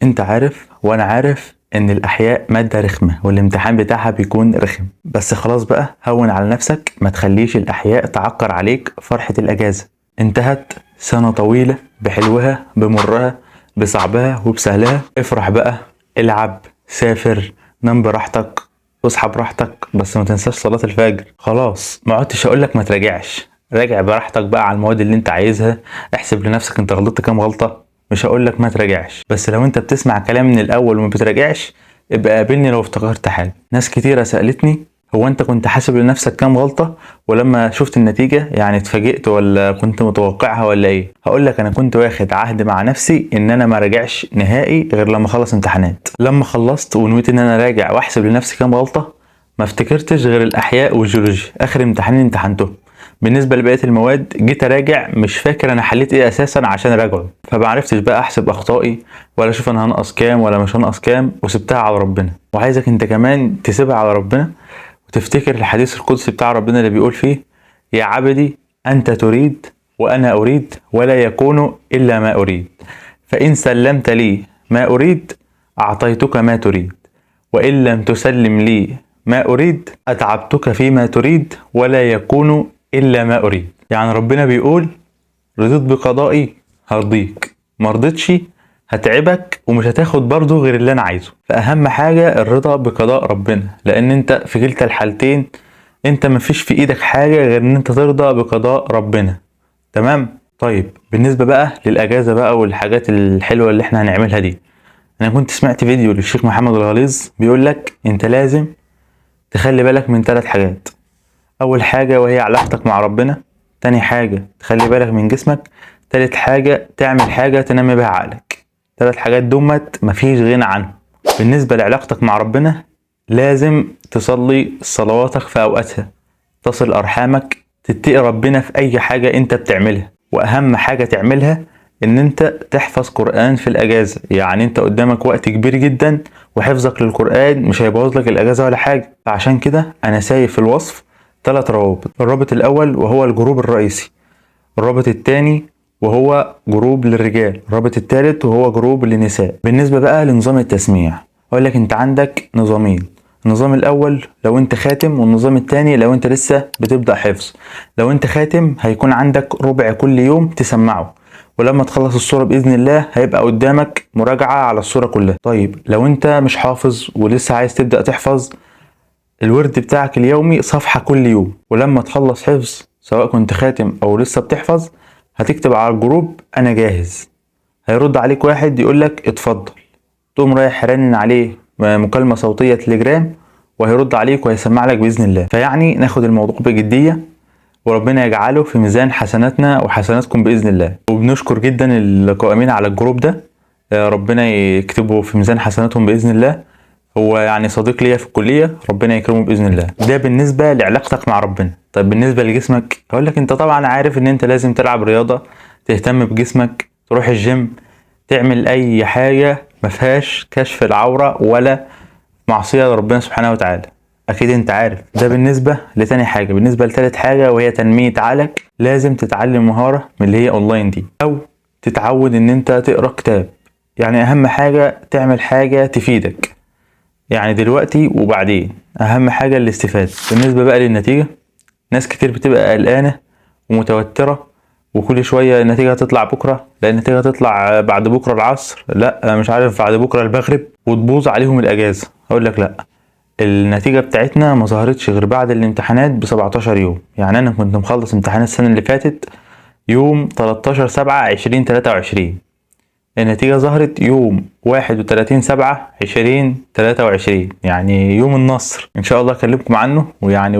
انت عارف وانا عارف ان الاحياء مادة رخمة والامتحان بتاعها بيكون رخم، بس خلاص بقى هون على نفسك، ما تخليش الاحياء تعكر عليك فرحة الاجازة. انتهت سنة طويلة بحلوها بمرها بصعبها وبسهلها. افرح بقى، العب، سافر، نام براحتك، واصحى براحتك، بس ما تنساش صلاة الفجر. خلاص ما عدتش هقولك ما تراجعش، راجع براحتك بقى على المواد اللي انت عايزها. احسب لنفسك انت غلطت كام غلطة، مش هقولك ما تراجعش، بس لو انت بتسمع كلام من الاول وما بتراجعش ابقى قابلني لو افتكرت حاجة. ناس كتيرة سألتني هو انت كنت حاسب لنفسك كام غلطة، ولما شفت النتيجة يعني اتفاجئت ولا كنت متوقعها ولا ايه؟ هقولك انا كنت واخد عهد مع نفسي ان انا ما راجعش نهائي غير لما اخلص امتحانات. لما خلصت ونويت ان انا راجع واحسب لنفسي كام غلطة، ما افتكرتش غير الاحياء والجيولوجيا، اخر امتحانين امتحنتهم. بالنسبه لبقيه المواد جيت اراجع مش فاكر انا حليت ايه اساسا عشان اراجعه، فمعرفتش بقى احسب اخطائي ولا اشوف انا هنقص كام ولا مش هنقص كام، وسبتها على ربنا. وعايزك انت كمان تسيبها على ربنا وتفتكر الحديث القدسي بتاع ربنا اللي بيقول فيه: يا عبدي انت تريد وانا اريد ولا يكون الا ما اريد، فان سلمت لي ما اريد اعطيتك ما تريد، وان لم تسلم لي ما اريد اتعبتك فيما تريد ولا يكون الا ما اريد. يعني ربنا بيقول: رضيت بقضائي هرضيك، مرضتش هتعبك ومش هتاخد برضو غير اللي انا عايزه. فاهم حاجة الرضا بقضاء ربنا، لان انت في كلتا الحالتين انت مفيش في ايدك حاجة غير ان انت ترضى بقضاء ربنا. تمام؟ طيب بالنسبة بقى للاجازة بقى والحاجات الحلوة اللي احنا هنعملها دي، انا كنت سمعت فيديو للشيخ محمد الغليظ بيقول لك انت لازم تخلي بالك من 3 حاجات. اول حاجة وهي علاقتك مع ربنا، تاني حاجة تخلي بالك من جسمك، تالت حاجة تعمل حاجة تنمي بها عقلك. 3 حاجات دمت مفيش غنى عنهم. بالنسبة لعلاقتك مع ربنا، لازم تصلي صلواتك في اوقاتها، تصل ارحامك، تتقي ربنا في اي حاجة انت بتعملها. واهم حاجة تعملها ان انت تحفظ قرآن في الاجازة. يعني انت قدامك وقت كبير جدا، وحفظك للقرآن مش هيبوظ لك الاجازة ولا حاجة. فعشان كده انا سايب في الوصف 3 روابط: الرابط الاول وهو الجروب الرئيسي، الرابط التاني وهو جروب للرجال، الرابط التالت وهو جروب للنساء. بالنسبة بقى لنظام التسميع، اقول لك انت عندك نظامين: النظام الاول لو انت خاتم، والنظام التاني لو انت لسه بتبدأ حفظ. لو انت خاتم هيكون عندك ربع كل يوم تسمعه، ولما تخلص الصورة بإذن الله هيبقى قدامك مراجعة على الصورة كلها. طيب لو انت مش حافظ ولسه عايز تبدأ تحفظ، الورد بتاعك اليومي صفحة كل يوم، ولما تخلص حفظ سواء كنت خاتم او لسه بتحفظ هتكتب على الجروب انا جاهز. هيرد عليك واحد يقولك اتفضل، تقوم رايح رنن عليه مكالمة صوتية تليجرام، وهيرد عليك وهيسمع لك بإذن الله. فيعني ناخد الموضوع بجدية، وربنا يجعله في ميزان حسناتنا وحسناتكم بإذن الله. وبنشكر جدا القائمين على الجروب ده، ربنا يكتبه في ميزان حسناتهم بإذن الله. هو يعني صديق ليا في الكلية، ربنا يكرمه بإذن الله. ده بالنسبة لعلاقتك مع ربنا. طيب بالنسبة لجسمك، هقول لك انت طبعا عارف ان انت لازم تلعب رياضة، تهتم بجسمك، تروح الجيم، تعمل اي حاجة مفيهاش كشف العورة ولا معصية لربنا سبحانه وتعالى. اكيد انت عارف ده. بالنسبة لتاني حاجة، بالنسبة لتالت حاجة وهي تنمية عقلك، لازم تتعلم مهارة من اللي هي اونلاين دي، او تتعود ان انت تقرأ كتاب. يعني اهم حاجة تعمل حاجة تفيدك، يعني دلوقتي وبعدين. اهم حاجة الاستفادة. بالنسبة بقى للنتيجة، ناس كتير بتبقى قلقانة ومتوترة، وكل شوية النتيجة هتطلع بكرة، لا النتيجة هتطلع بعد بكرة العصر، لا مش عارف بعد بكرة المغرب، وتبوظ عليهم الاجازة. اقول لك لا، النتيجة بتاعتنا ما ظهرتش غير بعد الامتحانات ب17 يوم. يعني انا كنت مخلص امتحانات السنة اللي فاتت يوم 13/7/2023، النتيجة ظهرت يوم 31/7/2023، يعني يوم النصر. ان شاء الله اكلمكم عنه، ويعني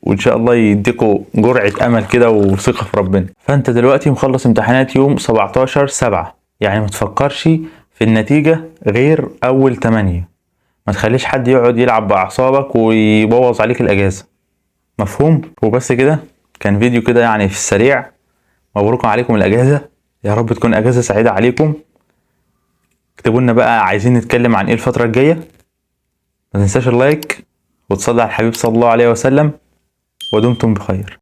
وان شاء الله يديكوا جرعة امل كده وثقة في ربنا. فانت دلوقتي مخلص امتحانات يوم 17/7، يعني ما تفكرش في النتيجة غير اول 8. ما تخليش حد يقعد يلعب باعصابك ويبوظ عليك الاجازة. مفهوم؟ وبس كده، كان فيديو كده يعني في السريع. مبروك عليكم الاجازة، يا رب تكون اجازة سعيدة عليكم. اكتبوا لنا بقى عايزين نتكلم عن ايه الفترة الجاية. ما تنساش اللايك، وتصلي على الحبيب صلى الله عليه وسلم، ودمتم بخير.